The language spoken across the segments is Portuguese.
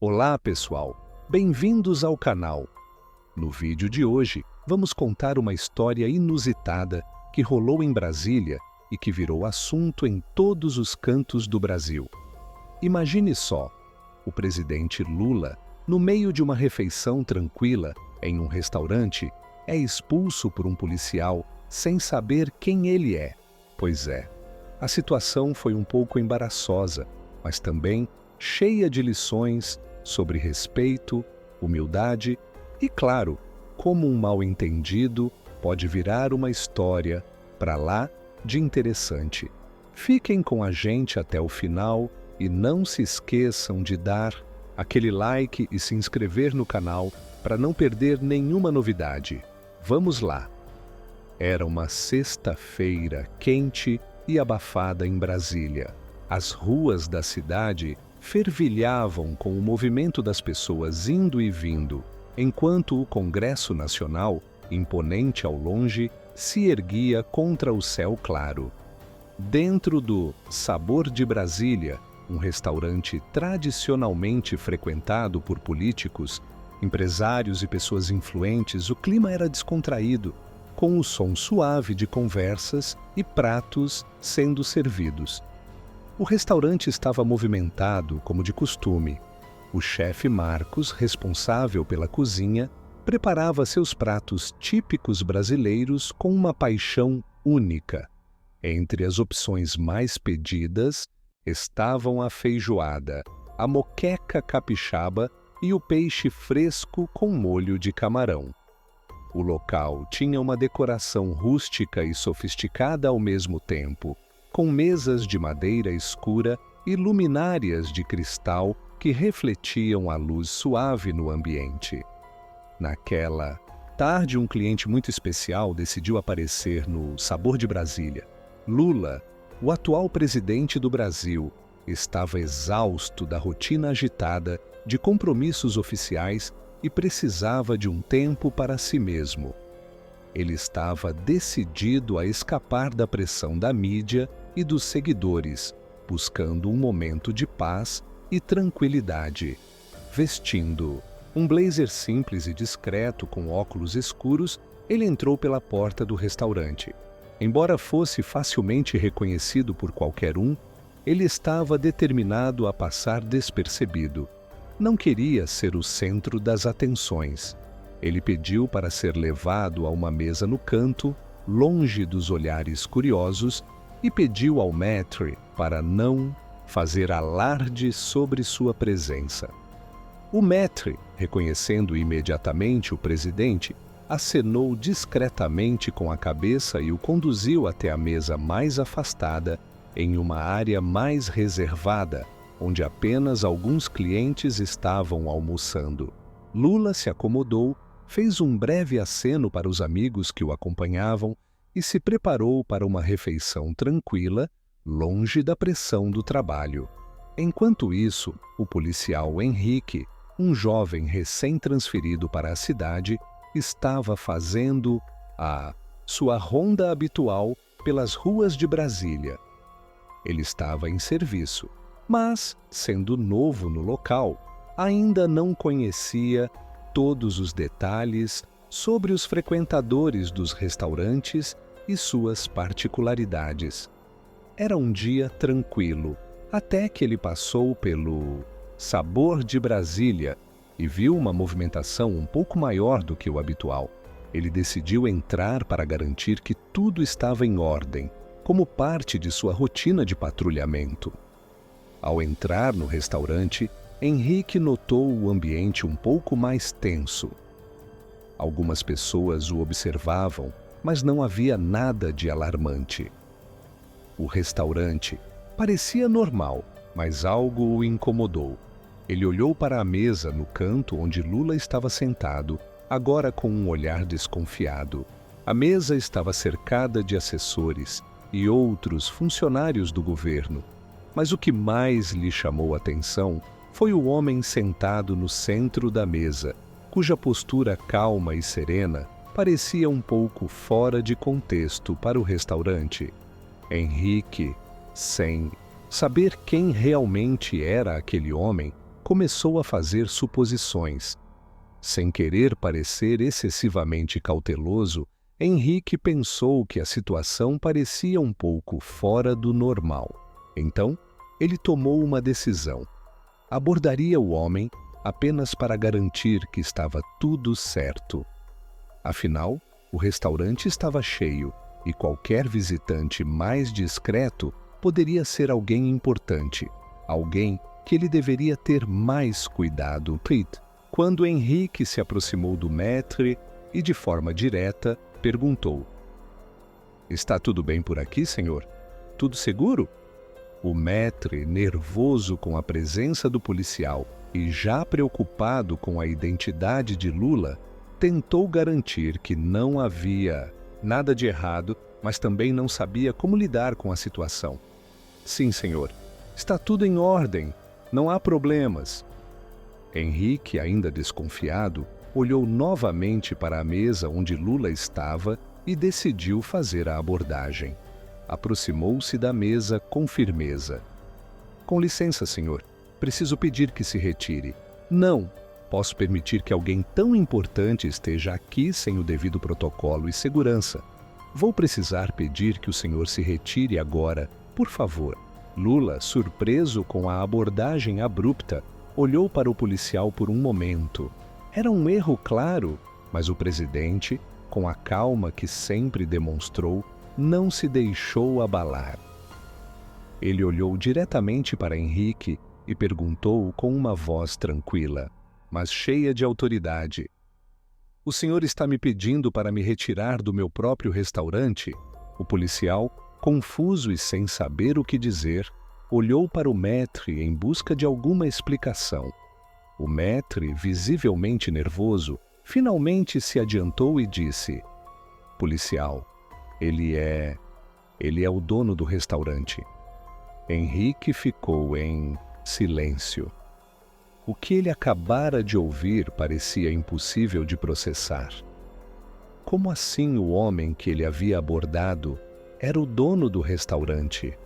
Olá, pessoal! Bem-vindos ao canal. No vídeo de hoje, vamos contar uma história inusitada que rolou em Brasília e que virou assunto em todos os cantos do Brasil. Imagine só, o presidente Lula, no meio de uma refeição tranquila em um restaurante, é expulso por um policial sem saber quem ele é. Pois é, a situação foi um pouco embaraçosa, mas também cheia de lições sobre respeito, humildade e, claro, como um mal-entendido pode virar uma história para lá de interessante. Fiquem com a gente até o final e não se esqueçam de dar aquele like e se inscrever no canal para não perder nenhuma novidade. Vamos lá! Era uma sexta-feira quente e abafada em Brasília. As ruas da cidade fervilhavam com o movimento das pessoas indo e vindo, enquanto o Congresso Nacional, imponente ao longe, se erguia contra o céu claro. Dentro do Sabor de Brasília, um restaurante tradicionalmente frequentado por políticos, empresários e pessoas influentes, o clima era descontraído, com o som suave de conversas e pratos sendo servidos. O restaurante estava movimentado como de costume. O chefe Marcos, responsável pela cozinha, preparava seus pratos típicos brasileiros com uma paixão única. Entre as opções mais pedidas estavam a feijoada, a moqueca capixaba e o peixe fresco com molho de camarão. O local tinha uma decoração rústica e sofisticada ao mesmo tempo, com mesas de madeira escura e luminárias de cristal que refletiam a luz suave no ambiente. Naquela tarde, um cliente muito especial decidiu aparecer no Sabor de Brasília. Lula, o atual presidente do Brasil, estava exausto da rotina agitada de compromissos oficiais e precisava de um tempo para si mesmo. Ele estava decidido a escapar da pressão da mídia e dos seguidores, buscando um momento de paz e tranquilidade. Vestindo um blazer simples e discreto com óculos escuros, ele entrou pela porta do restaurante. Embora fosse facilmente reconhecido por qualquer um, ele estava determinado a passar despercebido. Não queria ser o centro das atenções. Ele pediu para ser levado a uma mesa no canto, longe dos olhares curiosos, e pediu ao maître para não fazer alarde sobre sua presença. O maître, reconhecendo imediatamente o presidente, acenou discretamente com a cabeça e o conduziu até a mesa mais afastada, em uma área mais reservada, onde apenas alguns clientes estavam almoçando. Lula se acomodou, fez um breve aceno para os amigos que o acompanhavam e se preparou para uma refeição tranquila, longe da pressão do trabalho. Enquanto isso, o policial Henrique, um jovem recém-transferido para a cidade, estava fazendo a sua ronda habitual pelas ruas de Brasília. Ele estava em serviço, mas, sendo novo no local, ainda não conhecia todos os detalhes sobre os frequentadores dos restaurantes e suas particularidades. Era um dia tranquilo, até que ele passou pelo Sabor de Brasília e viu uma movimentação um pouco maior do que o habitual. Ele decidiu entrar para garantir que tudo estava em ordem, como parte de sua rotina de patrulhamento. Ao entrar no restaurante, Henrique notou o ambiente um pouco mais tenso. Algumas pessoas o observavam, mas não havia nada de alarmante. O restaurante parecia normal, mas algo o incomodou. Ele olhou para a mesa no canto onde Lula estava sentado, agora com um olhar desconfiado. A mesa estava cercada de assessores e outros funcionários do governo, mas o que mais lhe chamou a atenção foi o homem sentado no centro da mesa, cuja postura calma e serena parecia um pouco fora de contexto para o restaurante. Henrique, sem saber quem realmente era aquele homem, começou a fazer suposições. Sem querer parecer excessivamente cauteloso, Henrique pensou que a situação parecia um pouco fora do normal. Então, ele tomou uma decisão. Abordaria o homem apenas para garantir que estava tudo certo. Afinal, o restaurante estava cheio e qualquer visitante mais discreto poderia ser alguém importante, alguém que ele deveria ter mais cuidado. Quando Henrique se aproximou do maître e, de forma direta, perguntou: "Está tudo bem por aqui, senhor? Tudo seguro?" O maître, nervoso com a presença do policial e já preocupado com a identidade de Lula, tentou garantir que não havia nada de errado, mas também não sabia como lidar com a situação. "Sim, senhor. Está tudo em ordem. Não há problemas." Henrique, ainda desconfiado, olhou novamente para a mesa onde Lula estava e decidiu fazer a abordagem. Aproximou-se da mesa com firmeza. "Com licença, senhor. Preciso pedir que se retire." "Não. Posso permitir que alguém tão importante esteja aqui sem o devido protocolo e segurança. Vou precisar pedir que o senhor se retire agora, por favor." Lula, surpreso com a abordagem abrupta, olhou para o policial por um momento. Era um erro claro, mas o presidente, com a calma que sempre demonstrou, não se deixou abalar. Ele olhou diretamente para Henrique e perguntou com uma voz tranquila, mas cheia de autoridade: "O senhor está me pedindo para me retirar do meu próprio restaurante?" O policial, confuso e sem saber o que dizer, olhou para o maître em busca de alguma explicação. O maître, visivelmente nervoso, finalmente se adiantou e disse: "Policial, ele é o dono do restaurante." Henrique ficou em silêncio. O que ele acabara de ouvir parecia impossível de processar. Como assim o homem que ele havia abordado era o dono do restaurante?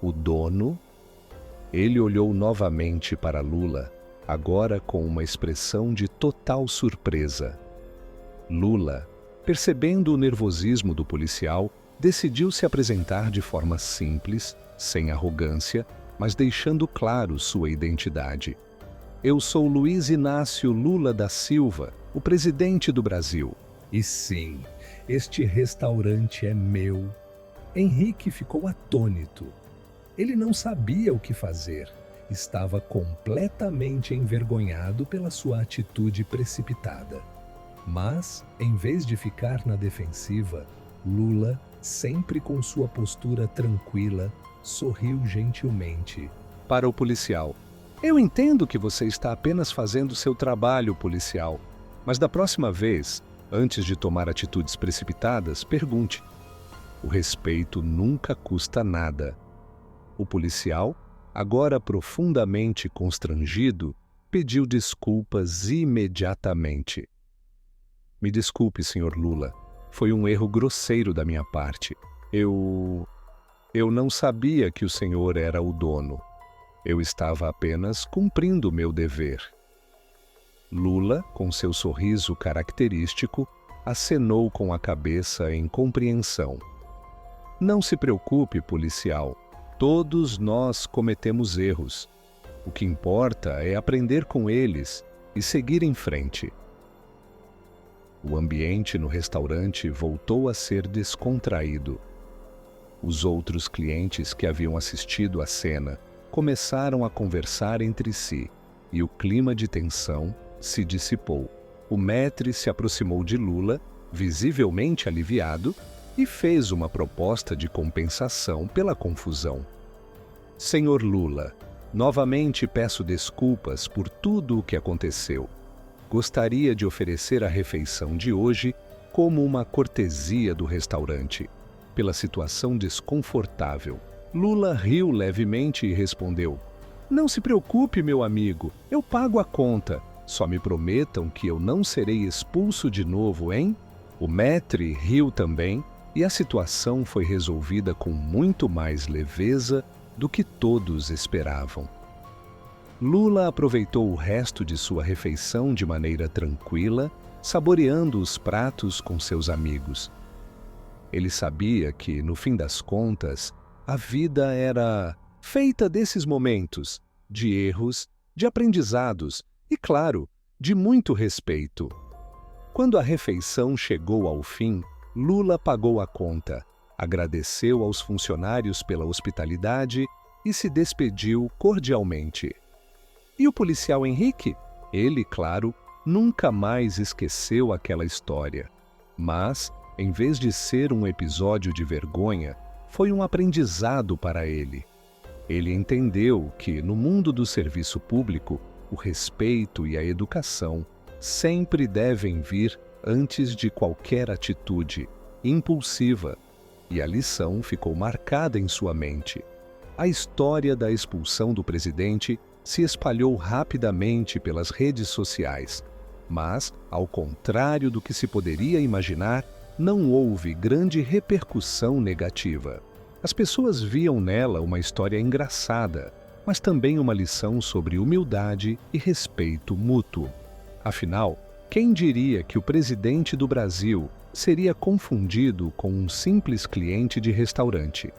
O dono? Ele olhou novamente para Lula, agora com uma expressão de total surpresa. Lula, percebendo o nervosismo do policial, decidiu se apresentar de forma simples, sem arrogância, mas deixando claro sua identidade. "Eu sou Luiz Inácio Lula da Silva, o presidente do Brasil. E sim, este restaurante é meu." Henrique ficou atônito. Ele não sabia o que fazer. Estava completamente envergonhado pela sua atitude precipitada. Mas, em vez de ficar na defensiva, Lula, sempre com sua postura tranquila, sorriu gentilmente para o policial. "Eu entendo que você está apenas fazendo seu trabalho, policial, mas da próxima vez, antes de tomar atitudes precipitadas, pergunte. O respeito nunca custa nada." O policial, agora profundamente constrangido, pediu desculpas imediatamente. "Me desculpe, senhor Lula. Foi um erro grosseiro da minha parte. Eu não sabia que o senhor era o dono. Eu estava apenas cumprindo o meu dever." Lula, com seu sorriso característico, acenou com a cabeça em compreensão. "Não se preocupe, policial. Todos nós cometemos erros. O que importa é aprender com eles e seguir em frente." O ambiente no restaurante voltou a ser descontraído. Os outros clientes que haviam assistido à cena começaram a conversar entre si e o clima de tensão se dissipou. O maître se aproximou de Lula, visivelmente aliviado, e fez uma proposta de compensação pela confusão. "Senhor Lula, novamente peço desculpas por tudo o que aconteceu. Gostaria de oferecer a refeição de hoje como uma cortesia do restaurante, pela situação desconfortável." Lula riu levemente e respondeu: "Não se preocupe, meu amigo, eu pago a conta. Só me prometam que eu não serei expulso de novo, hein?" O maître riu também, e a situação foi resolvida com muito mais leveza do que todos esperavam. Lula aproveitou o resto de sua refeição de maneira tranquila, saboreando os pratos com seus amigos. Ele sabia que, no fim das contas, a vida era feita desses momentos, de erros, de aprendizados e, claro, de muito respeito. Quando a refeição chegou ao fim, Lula pagou a conta, agradeceu aos funcionários pela hospitalidade e se despediu cordialmente. E o policial Henrique? Ele, claro, nunca mais esqueceu aquela história. Mas, em vez de ser um episódio de vergonha, foi um aprendizado para ele. Ele entendeu que, no mundo do serviço público, o respeito e a educação sempre devem vir antes de qualquer atitude impulsiva, e a lição ficou marcada em sua mente. A história da expulsão do presidente se espalhou rapidamente pelas redes sociais, mas, ao contrário do que se poderia imaginar, não houve grande repercussão negativa. As pessoas viam nela uma história engraçada, mas também uma lição sobre humildade e respeito mútuo. Afinal, quem diria que o presidente do Brasil seria confundido com um simples cliente de restaurante?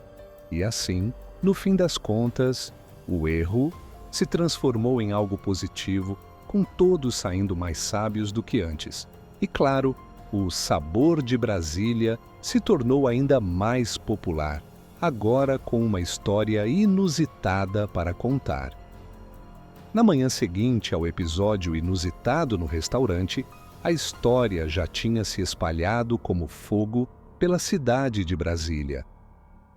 E assim, no fim das contas, o erro se transformou em algo positivo, com todos saindo mais sábios do que antes. E claro, o sabor de Brasília se tornou ainda mais popular, agora com uma história inusitada para contar. Na manhã seguinte ao episódio inusitado no restaurante, a história já tinha se espalhado como fogo pela cidade de Brasília.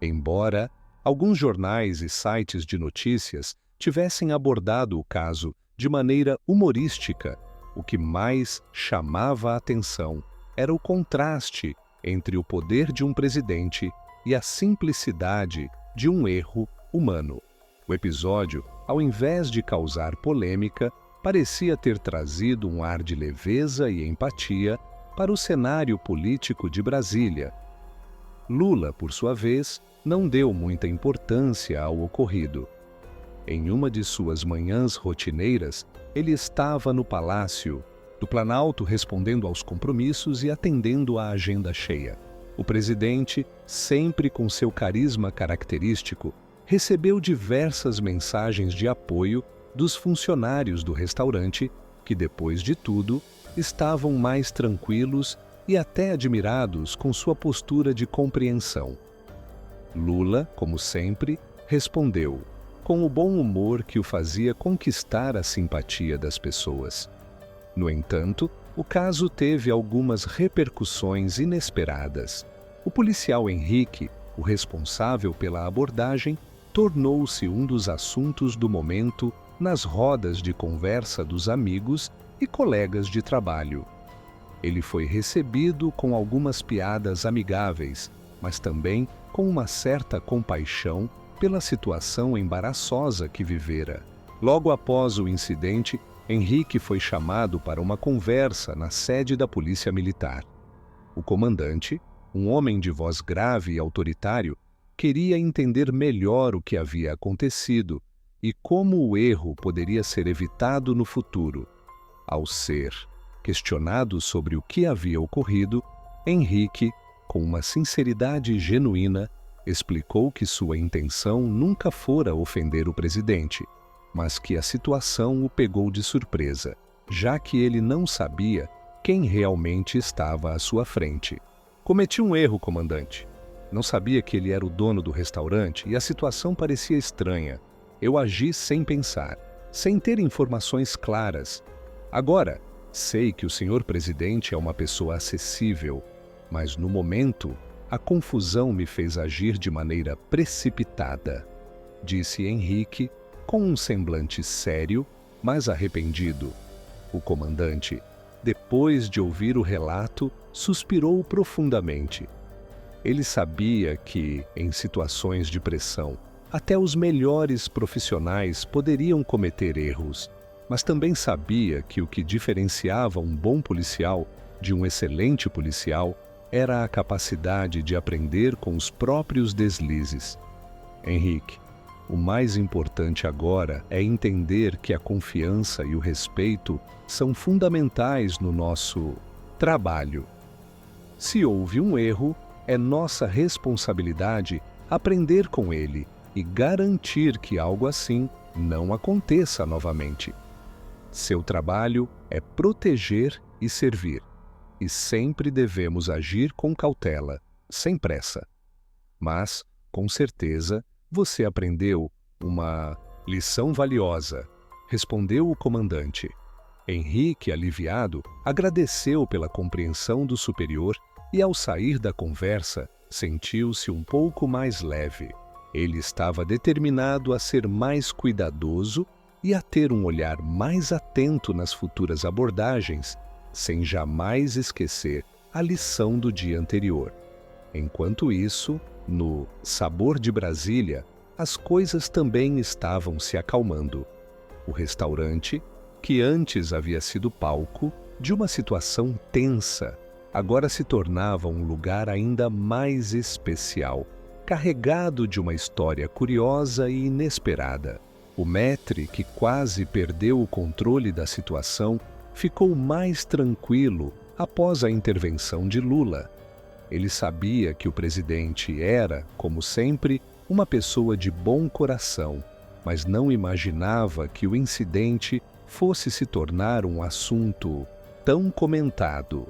Embora alguns jornais e sites de notícias tivessem abordado o caso de maneira humorística, o que mais chamava a atenção era o contraste entre o poder de um presidente e a simplicidade de um erro humano. O episódio, ao invés de causar polêmica, parecia ter trazido um ar de leveza e empatia para o cenário político de Brasília. Lula, por sua vez, não deu muita importância ao ocorrido. Em uma de suas manhãs rotineiras, ele estava no Palácio do Planalto respondendo aos compromissos e atendendo à agenda cheia. O presidente, sempre com seu carisma característico, recebeu diversas mensagens de apoio dos funcionários do restaurante, que, depois de tudo, estavam mais tranquilos e até admirados com sua postura de compreensão. Lula, como sempre, respondeu, com o bom humor que o fazia conquistar a simpatia das pessoas. No entanto, o caso teve algumas repercussões inesperadas. O policial Henrique, o responsável pela abordagem, tornou-se um dos assuntos do momento nas rodas de conversa dos amigos e colegas de trabalho. Ele foi recebido com algumas piadas amigáveis, mas também com uma certa compaixão pela situação embaraçosa que vivera. Logo após o incidente, Henrique foi chamado para uma conversa na sede da Polícia Militar. O comandante, um homem de voz grave e autoritário, queria entender melhor o que havia acontecido e como o erro poderia ser evitado no futuro. Ao ser questionado sobre o que havia ocorrido, Henrique, com uma sinceridade genuína, explicou que sua intenção nunca fora ofender o presidente, mas que a situação o pegou de surpresa, já que ele não sabia quem realmente estava à sua frente. Cometi um erro, comandante. Não sabia que ele era o dono do restaurante e a situação parecia estranha. Eu agi sem pensar, sem ter informações claras. Agora, sei que o senhor presidente é uma pessoa acessível, mas no momento, a confusão me fez agir de maneira precipitada, disse Henrique, com um semblante sério, mas arrependido. O comandante, depois de ouvir o relato, suspirou profundamente. Ele sabia que, em situações de pressão, até os melhores profissionais poderiam cometer erros, mas também sabia que o que diferenciava um bom policial de um excelente policial era a capacidade de aprender com os próprios deslizes. Henrique, O mais importante agora é entender que a confiança e o respeito são fundamentais no nosso trabalho. Se houve um erro, é nossa responsabilidade aprender com ele e garantir que algo assim não aconteça novamente. Seu trabalho é proteger e servir, e sempre devemos agir com cautela, sem pressa. Mas, com certeza, você aprendeu uma lição valiosa, respondeu o comandante. Henrique, aliviado, agradeceu pela compreensão do superior e, ao sair da conversa, sentiu-se um pouco mais leve. Ele estava determinado a ser mais cuidadoso e a ter um olhar mais atento nas futuras abordagens, sem jamais esquecer a lição do dia anterior. Enquanto isso, no Sabor de Brasília, as coisas também estavam se acalmando. O restaurante, que antes havia sido palco de uma situação tensa, agora se tornava um lugar ainda mais especial, carregado de uma história curiosa e inesperada. O maître, que quase perdeu o controle da situação, ficou mais tranquilo após a intervenção de Lula. Ele sabia que o presidente era, como sempre, uma pessoa de bom coração, mas não imaginava que o incidente fosse se tornar um assunto tão comentado.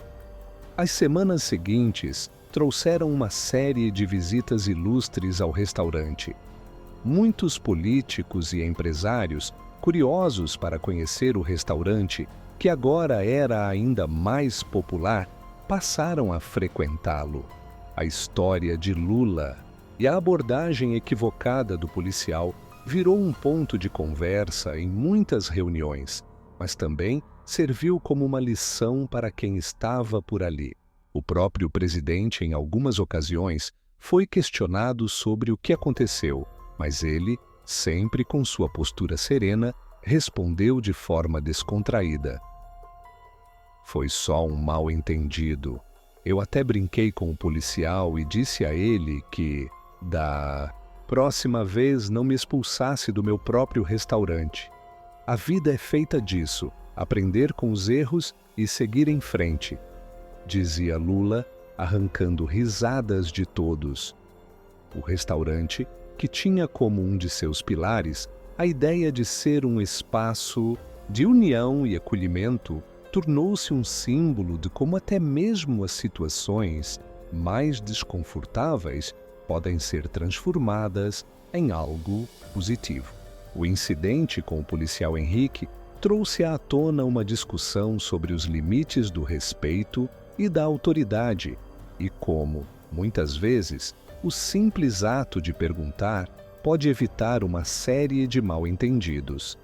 As semanas seguintes trouxeram uma série de visitas ilustres ao restaurante. Muitos políticos e empresários, curiosos para conhecer o restaurante, que agora era ainda mais popular, passaram a frequentá-lo. A história de Lula e a abordagem equivocada do policial virou um ponto de conversa em muitas reuniões, mas também serviu como uma lição para quem estava por ali. O próprio presidente, em algumas ocasiões, foi questionado sobre o que aconteceu, mas ele, sempre com sua postura serena, respondeu de forma descontraída. Foi só um mal-entendido. Eu até brinquei com o policial e disse a ele que, da próxima vez, não me expulsasse do meu próprio restaurante. A vida é feita disso, aprender com os erros e seguir em frente, dizia Lula, arrancando risadas de todos. O restaurante, que tinha como um de seus pilares a ideia de ser um espaço de união e acolhimento, tornou-se um símbolo de como até mesmo as situações mais desconfortáveis podem ser transformadas em algo positivo. O incidente com o policial Henrique trouxe à tona uma discussão sobre os limites do respeito e da autoridade e como, muitas vezes, o simples ato de perguntar pode evitar uma série de mal-entendidos.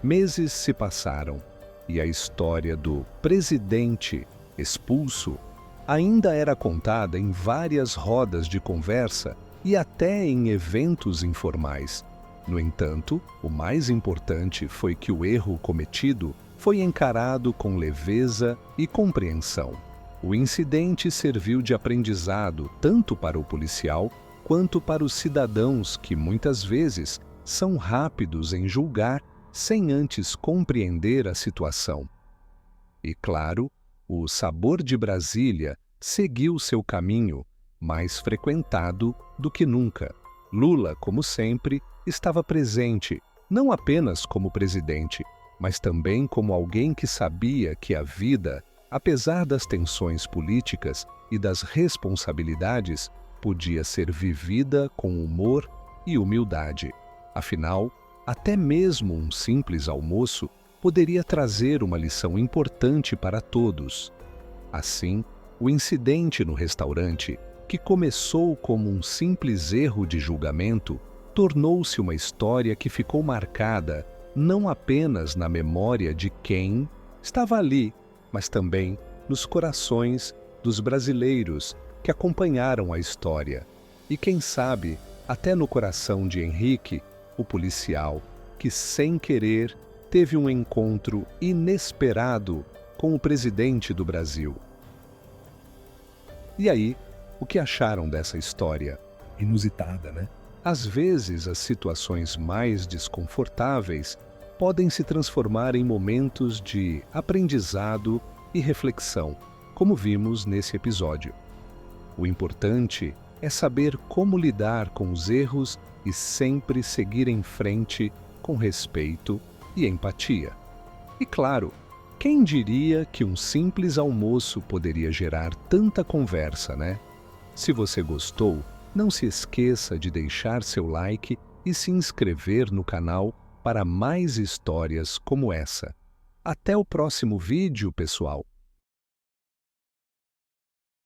Meses se passaram e a história do presidente expulso ainda era contada em várias rodas de conversa e até em eventos informais. No entanto, o mais importante foi que o erro cometido foi encarado com leveza e compreensão. O incidente serviu de aprendizado tanto para o policial quanto para os cidadãos que muitas vezes são rápidos em julgar sem antes compreender a situação. E claro, o Sabor de Brasília seguiu seu caminho, mais frequentado do que nunca. Lula, como sempre, estava presente, não apenas como presidente, mas também como alguém que sabia que a vida, apesar das tensões políticas e das responsabilidades, podia ser vivida com humor e humildade. Afinal, até mesmo um simples almoço poderia trazer uma lição importante para todos. Assim, o incidente no restaurante, que começou como um simples erro de julgamento, tornou-se uma história que ficou marcada não apenas na memória de quem estava ali, mas também nos corações dos brasileiros que acompanharam a história. E quem sabe, até no coração de Henrique, o policial, que sem querer teve um encontro inesperado com o presidente do Brasil. E aí, o que acharam dessa história? Inusitada, né? Às vezes, as situações mais desconfortáveis podem se transformar em momentos de aprendizado e reflexão, como vimos nesse episódio. O importante é saber como lidar com os erros e sempre seguir em frente com respeito e empatia. E claro, quem diria que um simples almoço poderia gerar tanta conversa, né? Se você gostou, não se esqueça de deixar seu like e se inscrever no canal para mais histórias como essa. Até o próximo vídeo, pessoal!